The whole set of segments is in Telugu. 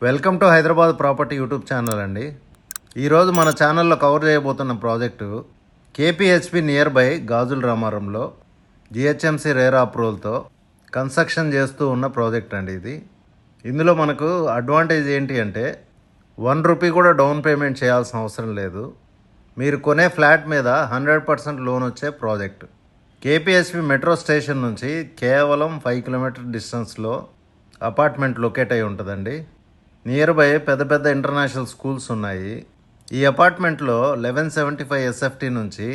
Welcome to Hyderabad property YouTube channel అండి. ఈరోజు మన ఛానల్లో కవర్ చేయబోతున్న ప్రాజెక్టు కేపీహెచ్పి నియర్ బై గాజుల రామారంలో జిహెచ్ఎంసి రేరా అప్రూవల్తో కన్స్ట్రక్షన్ చేస్తూ ఉన్న ప్రాజెక్ట్ అండి ఇది. ఇందులో మనకు అడ్వాంటేజ్ ఏంటి అంటే ₹1 కూడా డౌన్ పేమెంట్ చేయాల్సిన అవసరం లేదు. మీరు కొనే ఫ్లాట్ మీద 100% లోన్ వచ్చే ప్రాజెక్ట్. కేపీహెచ్పి మెట్రో స్టేషన్ నుంచి కేవలం 5 కిలోమీటర్ డిస్టెన్స్లో అపార్ట్మెంట్ లొకేట్ అయి ఉంటుందండి. నియర్ బై పెద్ద పెద్ద ఇంటర్నేషనల్ స్కూల్స్ ఉన్నాయి. ఈ అపార్ట్మెంట్లో 1175 ఎస్ఎఫ్టీ నుంచి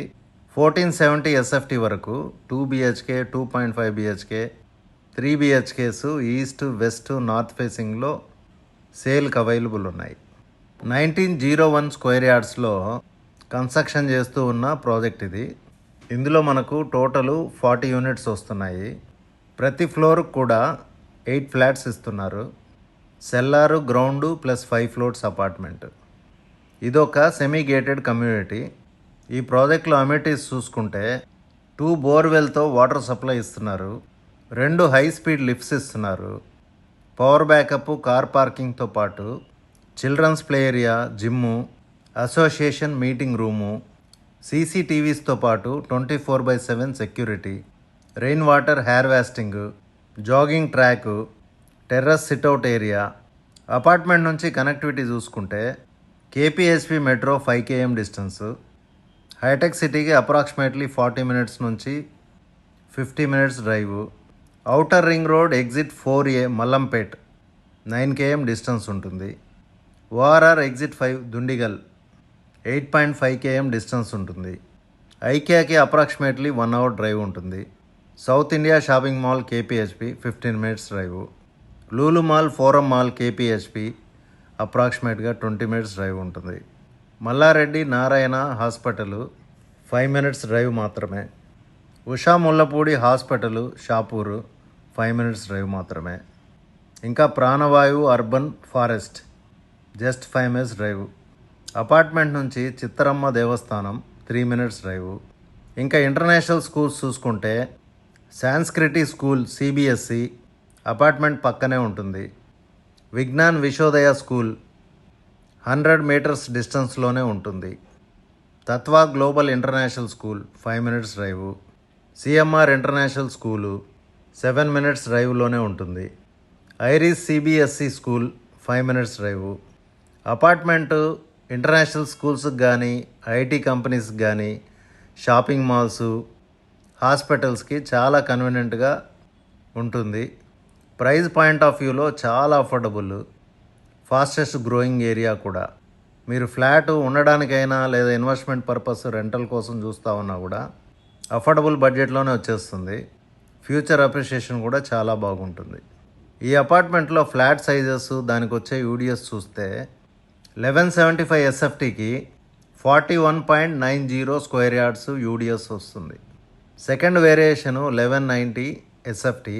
1470 ఎస్ఎఫ్టీ వరకు 2 BHK, 2.5 BHK, 3 BHKs east, west, north ఫేసింగ్లో సేల్కి అవైలబుల్ ఉన్నాయి. 1901 స్క్వేర్ యార్డ్స్లో కన్స్ట్రక్షన్ చేస్తూ ఉన్న ప్రాజెక్ట్ ఇది. ఇందులో మనకు టోటలు 40 యూనిట్స్ వస్తున్నాయి. ప్రతి ఫ్లోర్కి కూడా 8 ఫ్లాట్స్ ఇస్తున్నారు. Cellar, ground plus 5 floors apartment. ఇదొక సెమీ గేటెడ్ కమ్యూనిటీ. ఈ ప్రాజెక్ట్లో అమ్యూనిటీస్ చూసుకుంటే 2 బోర్వెల్తో వాటర్ సప్లై ఇస్తున్నారు, 2 హై స్పీడ్ లిఫ్ట్స్ ఇస్తున్నారు, పవర్ బ్యాకప్, కార్ పార్కింగ్తో పాటు children's play area, gym, association meeting room, సీసీటీవీస్తో పాటు 24/7 security, rain water harvesting, jogging track, terrace sit out area. Apartment నుంచి కనెక్టివిటీ చూసుకుంటే KPHB metro 5 km distance, Hitech సిటీకి అప్రాక్సిమేట్లీ 40 మినిట్స్ నుంచి 50 minutes drive, outer ring road exit 4A Mallampet 9 km distance ఉంటుంది. ORR exit 5 Dundigal 8.5 km distance ఉంటుంది. ఐకియాకి అప్రాక్సిమేట్లీ 1 hour డ్రైవ్ ఉంటుంది. South India shopping mall KPHB 15 minutes drive, Lulu mall, Forum mall KPHB అప్రాక్సిమేట్గా 20 మినిట్స్ డ్రైవ్ ఉంటుంది. Malla Reddy Narayana hospital 5 minutes drive మాత్రమే. Usha Mullapudi hospital Shapur 5 minutes drive మాత్రమే. ఇంకా Pranavayuvu urban forest just 5 minutes drive. Apartment నుంచి చిత్తరమ్మ దేవస్థానం 3 మినిట్స్ డ్రైవ్. ఇంకా ఇంటర్నేషనల్ స్కూల్స్ చూసుకుంటే సాంస్క్రిటీ స్కూల్ సిబిఎస్సి అపార్ట్మెంట్ పక్కనే ఉంటుంది. విజ్ఞాన్ విశ్వోదయ స్కూల్ 100 మీటర్స్ డిస్టెన్స్లోనే ఉంటుంది. Tattva global international school 5 minutes drive. CMR international school 7 minutes డ్రైవ్లోనే ఉంటుంది. Iris CBSE school 5 minutes drive. Apartment international స్కూల్స్కి కానీ, ఐటీ కంపెనీస్కి కానీ, షాపింగ్ మాల్స్, హాస్పిటల్స్కి చాలా కన్వీనియంట్గా ఉంటుంది. ప్రైస్ పాయింట్ ఆఫ్ వ్యూలో చాలా అఫోర్డబుల్, ఫాస్టెస్ట్ గ్రోయింగ్ ఏరియా కూడా. మీరు ఫ్లాట్ ఉండడానికైనా లేదా ఇన్వెస్ట్మెంట్ పర్పస్ రెంటల్ కోసం చూస్తూ ఉన్నా కూడా అఫోర్డబుల్ బడ్జెట్లోనే వచ్చేస్తుంది. ఫ్యూచర్ అప్రిషియేషన్ కూడా చాలా బాగుంటుంది. ఈ అపార్ట్మెంట్లో ఫ్లాట్ సైజెస్, దానికి వచ్చే యూడిఎస్ చూస్తే 1175 ఎస్ఎఫ్టీకి 41.90 స్క్వేర్ యార్డ్స్ యూడిఎస్ వస్తుంది. సెకండ్ వేరియేషను 1190 ఎస్ఎఫ్టీ,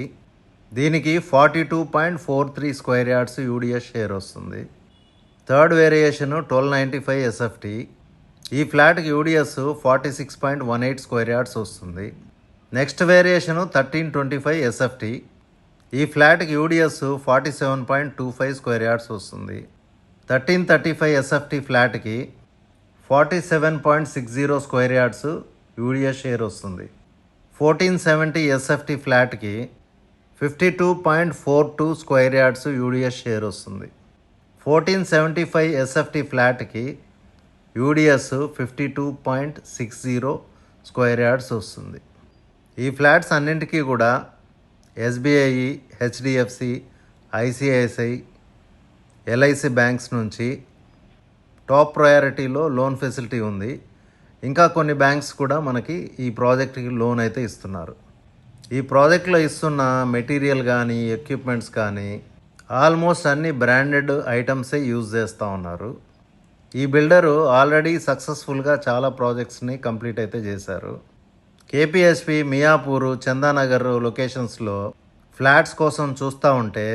దీనికి 42.43 స్క్వేర్ యార్డ్స్ యూడిఎస్ షేర్ వస్తుంది. థర్డ్ వేరియేషను 1295 ఎస్ఎఫ్టీ, ఈ ఫ్లాట్కి యూడిఎస్ 46.18 స్క్వేర్ యార్డ్స్ వస్తుంది. నెక్స్ట్ వేరియేషను 1325 ఎస్ఎఫ్టీ, ఈ ఫ్లాట్కి యూడిఎస్ 47.25 స్క్వేర్ యార్డ్స్ వస్తుంది. 1335 ఎస్ఎఫ్టీ ఫ్లాట్కి 47.60 స్క్వేర్ యార్డ్స్ యూడిఎస్ షేర్ వస్తుంది. 1470 ఎస్ఎఫ్టీ ఫ్లాట్కి 52.42 స్క్వేర్ యార్డ్స్ యూడిఎస్ షేర్ వస్తుంది. 1475 ఎస్ఎఫ్టీ ఫ్లాట్కి యూడిఎస్ 52.60 స్క్వేర్ యార్డ్స్ వస్తుంది. ఈ ఫ్లాట్స్ అన్నింటికీ కూడా SBI, HDFC, ICICI, LIC banks నుంచి టాప్ ప్రయారిటీలో లోన్ ఫెసిలిటీ ఉంది. ఇంకా కొన్ని బ్యాంక్స్ కూడా మనకి ఈ ప్రాజెక్ట్కి లోన్ అయితే ఇస్తున్నారు. ఈ ప్రాజెక్ట్లో ఇస్తున్న మెటీరియల్ కానీ, ఎక్విప్మెంట్స్ కానీ ఆల్మోస్ట్ అన్ని బ్రాండెడ్ ఐటమ్సే యూజ్ చేస్తూ ఉన్నారు. ఈ బిల్డరు ఆల్రెడీ సక్సెస్ఫుల్గా చాలా ప్రాజెక్ట్స్ని కంప్లీట్ అయితే చేశారు. కేపీహెచ్పి, మియాపూరు, చందానగర్ లొకేషన్స్లో ఫ్లాట్స్ కోసం చూస్తూ ఉంటే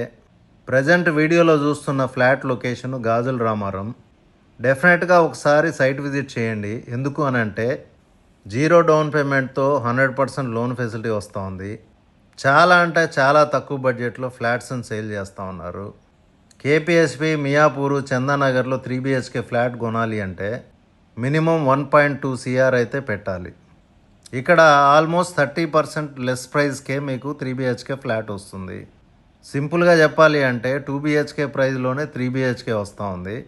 ప్రజెంట్ వీడియోలో చూస్తున్న ఫ్లాట్ లొకేషన్ గాజుల రామారం. డెఫినెట్గా ఒకసారి సైట్ విజిట్ చేయండి. ఎందుకు అని అంటే 0 డౌన్ పేమెంట్తో 100% లోన్ ఫెసిలిటీ వస్తూ ఉంది. చాలా అంటే చాలా తక్కువ బడ్జెట్లో ఫ్లాట్స్ని సేల్ చేస్తూ ఉన్నారు. కేపీహెచ్పి మియాపూరు చందానగర్లో 3 బిహెచ్కే ఫ్లాట్ కొనాలి అంటే మినిమం 1.2 సిఆర్ అయితే పెట్టాలి. ఇక్కడ ఆల్మోస్ట్ 30% లెస్ ప్రైస్కే మీకు 3 బిహెచ్కే ఫ్లాట్ వస్తుంది. సింపుల్గా చెప్పాలి అంటే 2 బిహెచ్కే ప్రైస్లోనే 3 బిహెచ్కే వస్తూ ఉంది.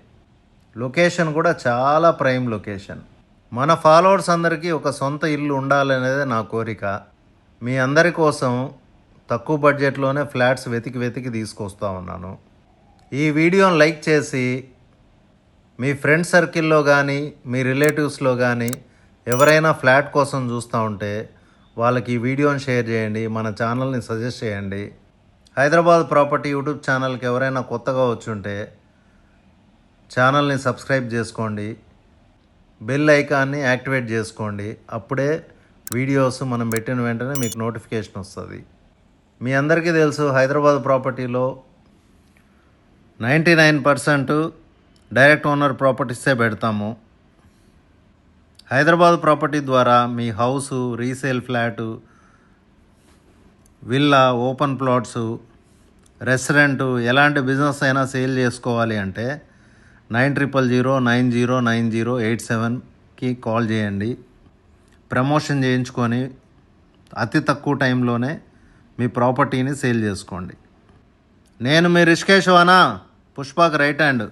లొకేషన్ కూడా చాలా ప్రైమ్ లొకేషన్. మన ఫాలోవర్స్ అందరికీ ఒక సొంత ఇల్లు ఉండాలనేదే నా కోరిక. మీ అందరి కోసం తక్కువ బడ్జెట్లోనే ఫ్లాట్స్ వెతికి తీసుకొస్తూ ఉన్నాను. ఈ వీడియోని లైక్ చేసి మీ ఫ్రెండ్ సర్కిల్లో కానీ మీ రిలేటివ్స్లో కానీ ఎవరైనా ఫ్లాట్ కోసం చూస్తూ ఉంటే వాళ్ళకి ఈ వీడియోని షేర్ చేయండి. మన ఛానల్ని సజెస్ట్ చేయండి. హైదరాబాద్ ప్రాపర్టీ యూట్యూబ్ ఛానల్కి ఎవరైనా కొత్తగా వచ్చుంటే ఛానల్ని సబ్స్క్రైబ్ చేసుకోండి. బెల్ ఐకాన్ని యాక్టివేట్ చేసుకోండి. అప్పుడే వీడియోస్ మనం పెట్టిన వెంటనే మీకు నోటిఫికేషన్ వస్తుంది. మీ అందరికీ తెలుసు హైదరాబాద్ ప్రాపర్టీలో 99% డైరెక్ట్ ఓనర్ ప్రాపర్టీసే పెడతాము. హైదరాబాద్ ప్రాపర్టీ ద్వారా మీ house, resale flat, villa, open plots, restaurant, ఎలాంటి బిజినెస్ అయినా సేల్ చేసుకోవాలి అంటే 9000909087కి కాల్ చేయండి. ప్రమోషన్ చేయించుకొని అతి తక్కువ టైంలోనే మీ ప్రాపర్టీని సేల్ చేసుకోండి. నేను మీ రిషికేశ్వనా, Pushpak right hand.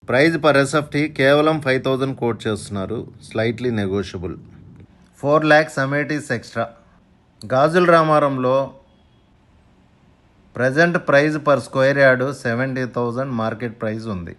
Price per SFT కేవలం 5,000 కోట్ చేస్తున్నారు. Slightly negotiable. 4 lakhs amenities extra. గాజుల రామారంలో present price per square yard 70,000 market price ఉంది.